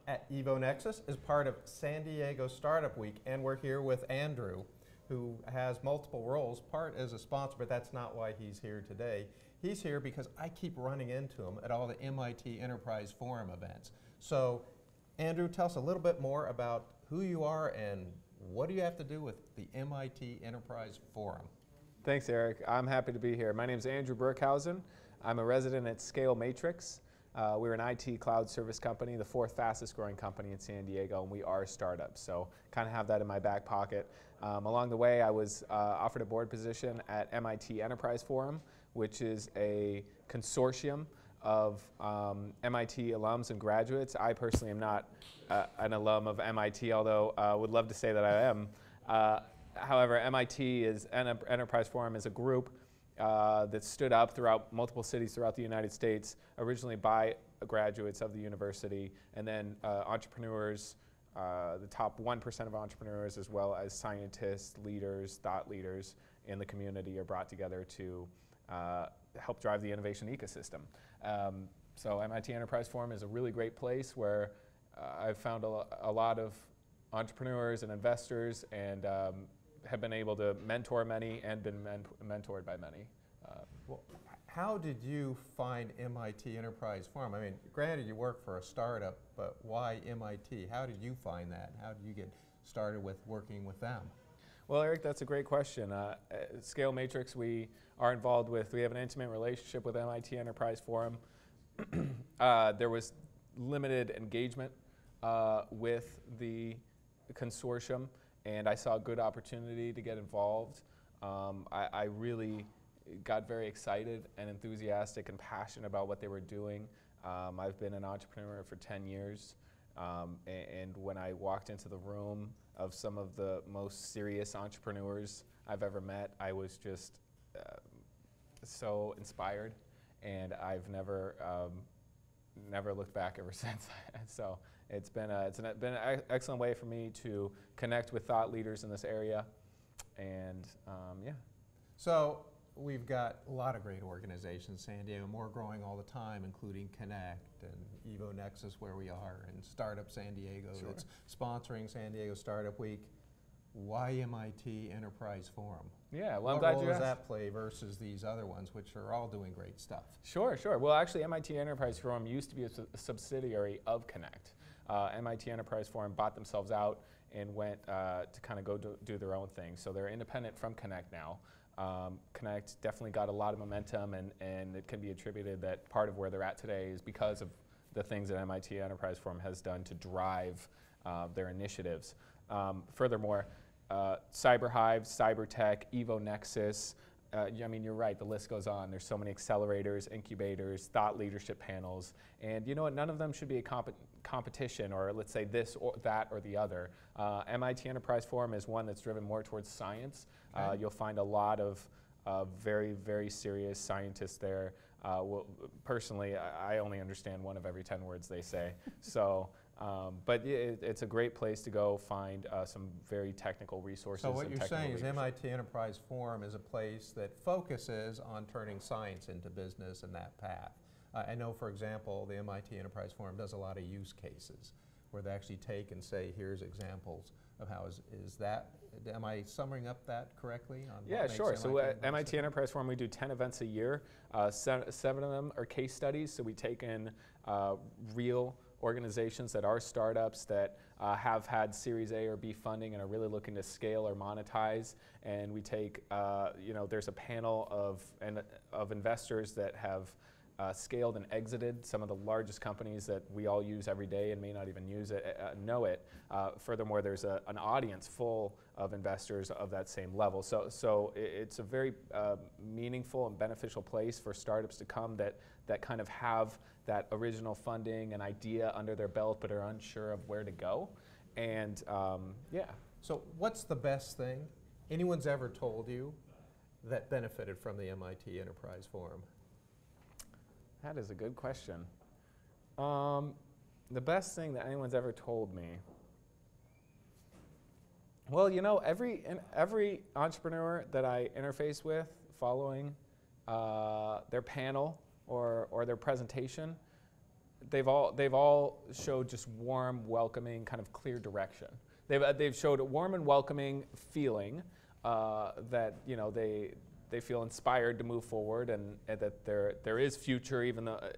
at EvoNexus is part of San Diego Startup Week, and we're here with Andrew, who has multiple roles, part as a sponsor, but that's not why he's here today. He's here because I keep running into him at all the MIT Enterprise Forum events. So, Andrew, tell us a little bit more about who you are and what do you have to do with the MIT Enterprise Forum? Thanks, Eric. I'm happy to be here. My name is Andrew Berkhausen. I'm a resident at Scale Matrix. We're an IT cloud service company, the 4th fastest growing company in San Diego, and we are startups. So kind of have that in my back pocket. Along the way, I was offered a board position at MIT Enterprise Forum, which is a consortium of MIT alums and graduates. I personally am not an alum of MIT, although I would love to say that I am. However, Enterprise Forum is a group that stood up throughout multiple cities throughout the United States, originally by graduates of the university, and then entrepreneurs, the top 1% of entrepreneurs, as well as scientists, leaders, thought leaders in the community are brought together to help drive the innovation ecosystem. So MIT Enterprise Forum is a really great place where I've found a lot of entrepreneurs and investors, and have been able to mentor many and been mentored by many. Well, how did you find MIT Enterprise Forum? I mean, granted you work for a startup, but why MIT? How did you find that? How did you get started with working with them? Well, Eric, that's a great question. At Scale Matrix, we are involved with, we have an intimate relationship with MIT Enterprise Forum. There was limited engagement with the consortium, and I saw a good opportunity to get involved. I really got very excited and enthusiastic and passionate about what they were doing. I've been an entrepreneur for 10 years, and when I walked into the room of some of the most serious entrepreneurs I've ever met, I was just so inspired, and I've never looked back ever since. So it's been an excellent way for me to connect with thought leaders in this area, and yeah. So we've got a lot of great organizations in San Diego, more growing all the time, including Connect and EvoNexus, where we are, and Startup San Diego that's sponsoring San Diego Startup Week. Why MIT Enterprise Forum? Yeah, well, I'm What glad role you does asked. that play versus these other ones, which are all doing great stuff? Sure, sure. Well, actually, MIT Enterprise Forum used to be a subsidiary of Connect. MIT Enterprise Forum bought themselves out and went to kind of go do their own thing. So they're independent from Connect now. Connect definitely got a lot of momentum, and it can be attributed that part of where they're at today is because of the things that MIT Enterprise Forum has done to drive their initiatives. Furthermore, CyberHive, CyberTech, EvoNexus, I mean, you're right, the list goes on. There's so many accelerators, incubators, thought leadership panels, and you know what, none of them should be a competition, or let's say this or that or the other. MIT Enterprise Forum is one that's driven more towards science. You'll find a lot of very, very serious scientists there. Well, personally, I only understand 1 of every 10 words they say. So, but it's a great place to go find some very technical resources. So what and you're saying is leadership. MIT Enterprise Forum is a place that focuses on turning science into business and that path. I know, for example, the MIT Enterprise Forum does a lot of use cases where they actually take and say, here's examples of how is that, am I summing up that correctly? On yeah, sure. So at MIT Enterprise Forum, we do 10 events a year. 7 of them are case studies. So we take in real organizations that are startups that have had Series A or B funding and are really looking to scale or monetize. And we take, you know, there's a panel of investors that have scaled and exited some of the largest companies that we all use every day and may not even use it, know it. Furthermore, there's an audience full of investors of that same level. So it's a very meaningful and beneficial place for startups to come that kind of have that original funding and idea under their belt but are unsure of where to go. And yeah. So what's the best thing anyone's ever told you that benefited from the MIT Enterprise Forum? That is a good question. The best thing that anyone's ever told me. Well, you know, every entrepreneur that I interface with following their panel or their presentation they've all showed just warm, welcoming, kind of clear direction. They've showed a warm and welcoming feeling that they feel inspired to move forward, and that there is future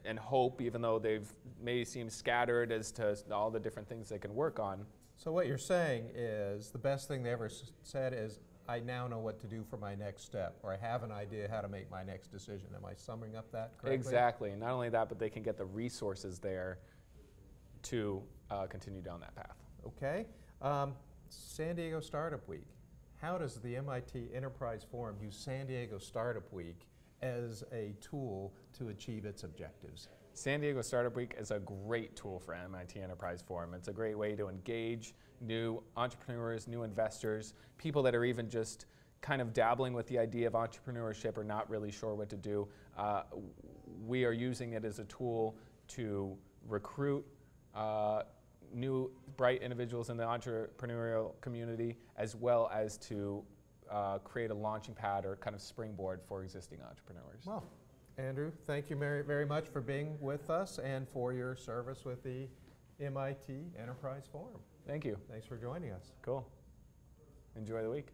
and hope, even though they've may seem scattered as to all the different things they can work on. So what you're saying is the best thing they ever said is, I now know what to do for my next step, or I have an idea how to make my next decision. Am I summing up that correctly? Exactly. Not only that, but they can get the resources there to continue down that path. Okay. San Diego Startup Week. How does the MIT Enterprise Forum use San Diego Startup Week as a tool to achieve its objectives? San Diego Startup Week is a great tool for MIT Enterprise Forum. It's a great way to engage new entrepreneurs, new investors, people that are even just kind of dabbling with the idea of entrepreneurship or not really sure what to do. We are using it as a tool to recruit new bright individuals in the entrepreneurial community, as well as to create a launching pad or kind of springboard for existing entrepreneurs. Well, Andrew, thank you very, very much for being with us and for your service with the MIT Enterprise Forum. Thank you. Thanks for joining us. Cool. Enjoy the week.